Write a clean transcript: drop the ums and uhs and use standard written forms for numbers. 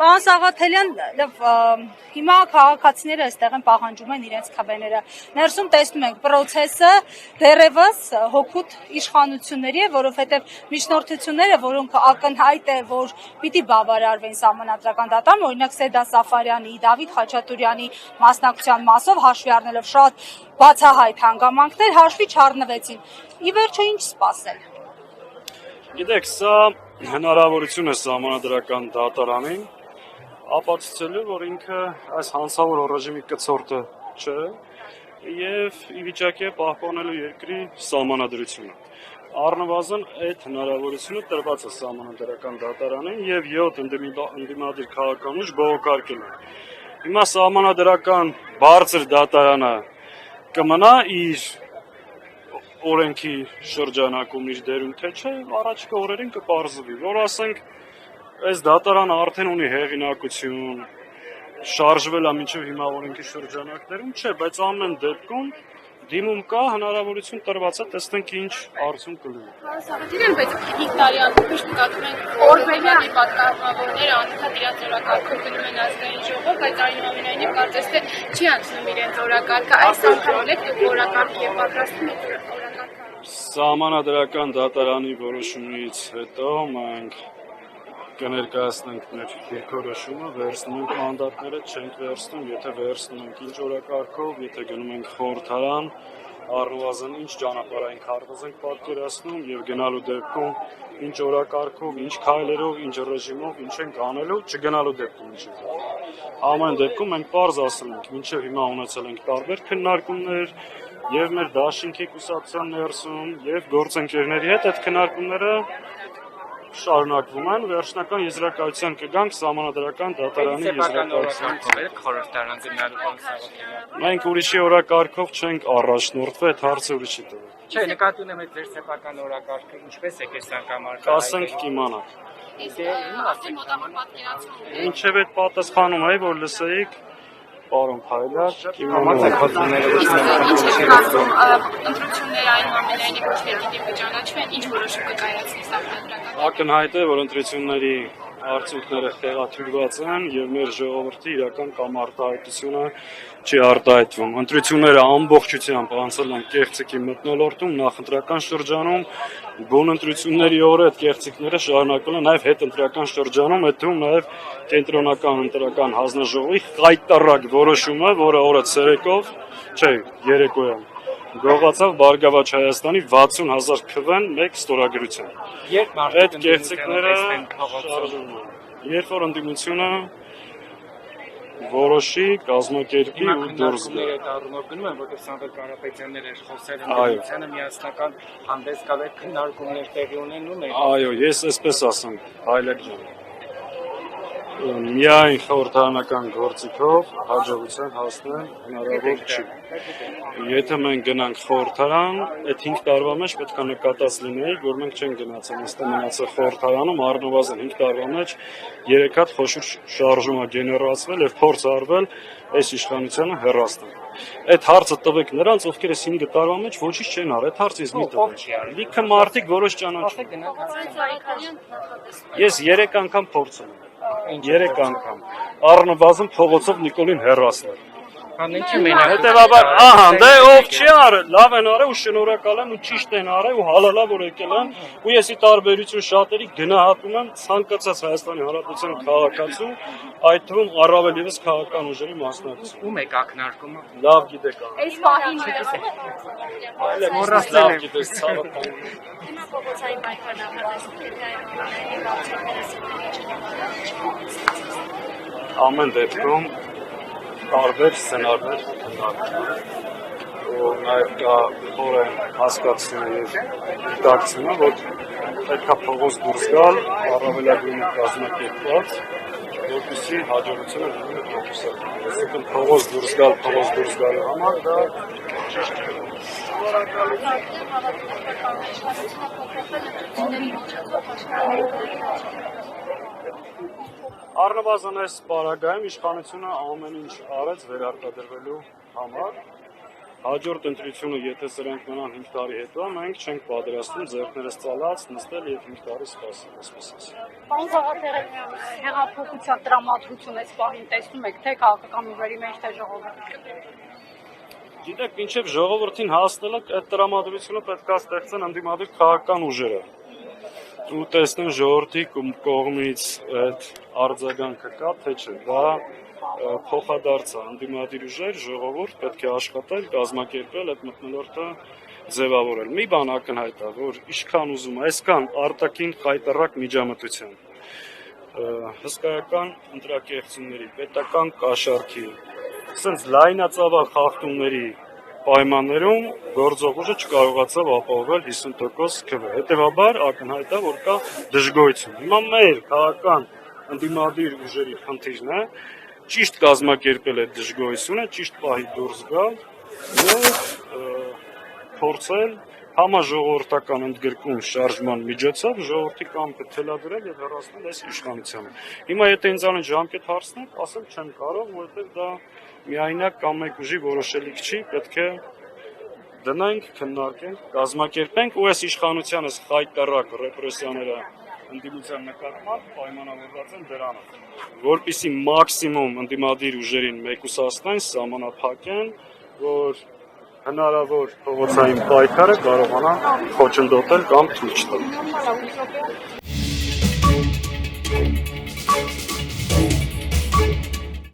Պարոն Սաղաթելյան, հիմա քաղաքացիները այստեղ են պահանջում են իրենց քվեները։ Ներսում տեսնում ենք process-ը դեռևս հօգուտ իշխանությունների է, որովհետև միջնորդությունները, որոնք ակնհայտ է, որ պիտի բավարարվեն սահմանադրական դատարանում, օրինակ Սեդա Սաֆարյանի, Դավիթ Խաչատուրյանի մասնակցության մասով հաշվի առնելով շատ բացահայտ հանգամանքներ, հաշվի չառնվեցին։ Ի վերջո ինչ սպասել։ Գիտեք, սա հնարավորություն է սահմանադրական դատարանին ապացուցելու, որ ինքը այս հանցավոր ռեժիմի կցորդը չէ եւ ի վիճակի է պահպանելու երկրի սահմանադրությունը։ Առնվազն այդ հնարավորությունը տրված է սահմանադրական դատարանին եւ 7 ընդդիմադիր քաղաքական ուժ բողոքարկել են։ Հիմա սահմանադրական բարձր դատարանը կմնա իր օրենքի շրջանակում իր դերում թե չէ, առաջիկա օրերին կպարզվի, որ ասենք այս դատարանը արդեն ունի հեղինակություն, շարժվել է մինչև հիմա օրենքի շրջանակներում, չէ, բայց ամեն դեպքում դիմում կա հնարավորություն տրված է, տեսնենք ինչ արդյունք կլինի։ Սաղաթելյան, բայց 5 տարի անցնող նկատում ենք օրվանյալ պատգամավորները անընդհատ իրաց օրակարգով գնում են ազգային ժողով, բայց այնուամենայնիվ կարծես թե չի անցնում իրենց օրակարգը, այս անգամ դուք օրակարգ եւ պատրաստում եք Սահմանադրական դատարանի որոշումից հետո մենք կներկայացնենք մեր դիրքորոշումը, վերցնում ենք մանդատները, չենք վերցնում, եթե վերցնում ենք ինչ օրակարգով, եթե գնում ենք խորհրդարան, առնվազն ինչ ճանապարհային քարտեզ ենք պատկերացնում եւ գնալու դեպքում ինչ օրակարգով, ինչ քայլերով, ինչ ռեժիմով, ինչ ենք անելու, չգնալու դեպքում ինչ ենք անելու։ Ամեն դեպքում մենք պարզ ասում ենք, մինչև հիմա ունեցել ենք տարբեր քննարկումներ եւ մեր դաշինքի կուսակցության ներսում եւ գործընկերների հետ այդ քննարկումները շարունակվում են, վերջնական եզրակացության կգանք սահմանադրական դատարանի եզրակացության։ Մենք ուրիշի օրակարգով չենք առաջնորդվել, այդ հարցը ուրիշի տվել։ Չէ, նկատի ունեմ այդ ձեր սեփական օրակարգը ինչպես է այս անգամ Կասենք կիմանաք։ Ինչև այդ պատասխանում է, որ լսեիք Պարոն Փայլյար, ընտրությունները այնուամենայնիվ ոչ թե պիտի վճարացվեն, ինչ որոշում կկայացնի սահմանադրական։ Ակնհայտ է, որ ընտրությունների արդյունքները տեղաթյուրված են եւ մեր ժողովրդի իրական կամ արտահայտությունը չի արտահայտվում։ Ընտրությունները ամբողջությամբ անցել են կեղծիքի մթնոլորտում, նախընտրական շրջանում, բուն ընտրությունների օրը այդ կեղծիքները շարունակվել են նաեւ հետընտրական շրջանում, այդ թվում նաեւ կենտրոնական ընտրական հանձնաժողովի խայտարակ որոշումը, որը օրը ցերեկով, չէ, երեկոյան գողացավ Բարգավաճ Հայաստանի 60,000 քվեն մեկ ստորագրությամբ։ Այդ կեղծիքները շարժվում են։ Երբ որ ընդդիմությունը որոշի, կազմակերպի ու դուրս գա։ Այդ առումով գնում են, որտեղ Սամվել Կարապետյանն էր խոսել ընդդիմությանը միասնական հանդես գալ այդ քննարկումներ տեղի ունենում են։ Այո, ես այսպես ասեմ, Հայլակ ջան։ Միայն խորհրդարանական գործիքով հաջողության հասնել հնարավոր չի։ Եթե մենք գնանք խորհրդարան, այդ 5 տարվա մեջ պետք է նկատած լինեի, որ մենք չենք գնացել, այստեղ մնացել խորհրդարանում, առնվազն 5 տարվա մեջ 3 հատ խոշոր շարժում է գեներացվել եւ փորձ արվել այս իշխանությունը հեռացնել։ Այդ հարցը տվեք նրանց, ովքեր այս 5 տարվա մեջ ոչինչ չեն արել, այդ հարցը ինձ մի տվեք։ Լիքը մարդիկ որոշ ճանաչում։ Ես 3 անգամ փորձել եմ։ 3 անգամ առնվազն փողոցով Նիկոլին հեռացնել։ Հետևաբար, ահա, դե ով չի արել, լավ են արել ու շնորհակալ եմ ու ճիշտ են արել ու հալալա որ եկել են ու ես ի տարբերություն շատերի գնահատում եմ ցանկացած Հայաստանի Հանրապետության քաղաքացու, այդ թվում առավել եւս քաղաքական ուժերի մասնակցություն։ Ում եք ակնարկումը։ Լավ գիտեք։ Այս պահին Լավ գիտես ցավոք։ Հիմա փողոցային պայքար նախատեսվում է Ամեն դեպքում տարբեր սցենարներ հնարավոր ու նաև կա խորը հասկացումը եւ դիտակցումը, որ պետք է փողոց դուրս գալ, առավելագույնը կազմակերպված, որպեսզի հաջողությունը լինի հանդիսանում։ Այսինքն փողոց դուրս գալու համար դա ճիշտ չէ։ Առնվազն այս պարագայում իշխանությունը ամեն ինչ արեց վերարտադրվելու համար Հաջորդ ընտրությունը, եթե սրանք մնան 5 տարի հետո, մենք չենք պատրաստվում ձեռքներս ծալած նստել եւ 5 տարի սպասել, այսպես ասեմ։ Պարոն Սաղաթելյան, հեղափոխության տրամադրություն այս պահին տեսնում եք թե քաղաքական ուժերի մեջ թե ժողովրդի։ Գիտեք, մինչև ժողովրդին հասնելը այդ տրամադրությունը պետք է ստեղծեն ընդդիմադիր քաղաքական ուժերը։ Ու տեսնեն ժողովրդի կողմից այդ արձագանքը կա, թե չէ։ Դա փոխադարձ է, ընդդիմադիր ուժեր, ժողովուրդ պետք է աշխատել, կազմակերպել այդ մթնոլորտը ձևավորել։ Մի բան ակնհայտ է, որ ինչքան ուզում է, այսքան արտաքին խայտառակ միջամտության, հսկայական ընտրակեղծումների, պետական կաշառքի, սենց լայնածավալ խախտումների պայմաններում գործող ուժը չկարողացավ ապահովել 50% քվ։ Հետևաբար ակնհայտ է, որ կա դժգոհություն։ Հիմա մեր քաղաքական ընդդիմադիր ուժերի խնդիրն է ճիշտ կազմակերպել այդ դժգոհությունը, ճիշտ պահի դուրս գալ եւ փորձել համաժողովրդական ընդգրկում շարժման միջոցով ժողովրդի կամքը թելադրել եւ հեռացնել այս իշխանությանը։ Հիմա եթե ինձանից ժամկետ հարցնեք, ասեմ չեմ կարող, որովհետեւ դա միայնակ կամ մեկ ուժի որոշելիք չի, պետք է դնենք, քննարկենք, կազմակերպենք ու այս իշխանությանս խայտառակ ռեպրեսիաները ընդդիմության նկատմամբ պայմանավորված են դրանով, որպեսզի մաքսիմում ընդդիմադիր ուժերին մեկուսացնեն, սահմանափակեն, որ հնարավոր փողոցային պայքարը կարողանա խոչընդոտել կամ թույլ չտալ։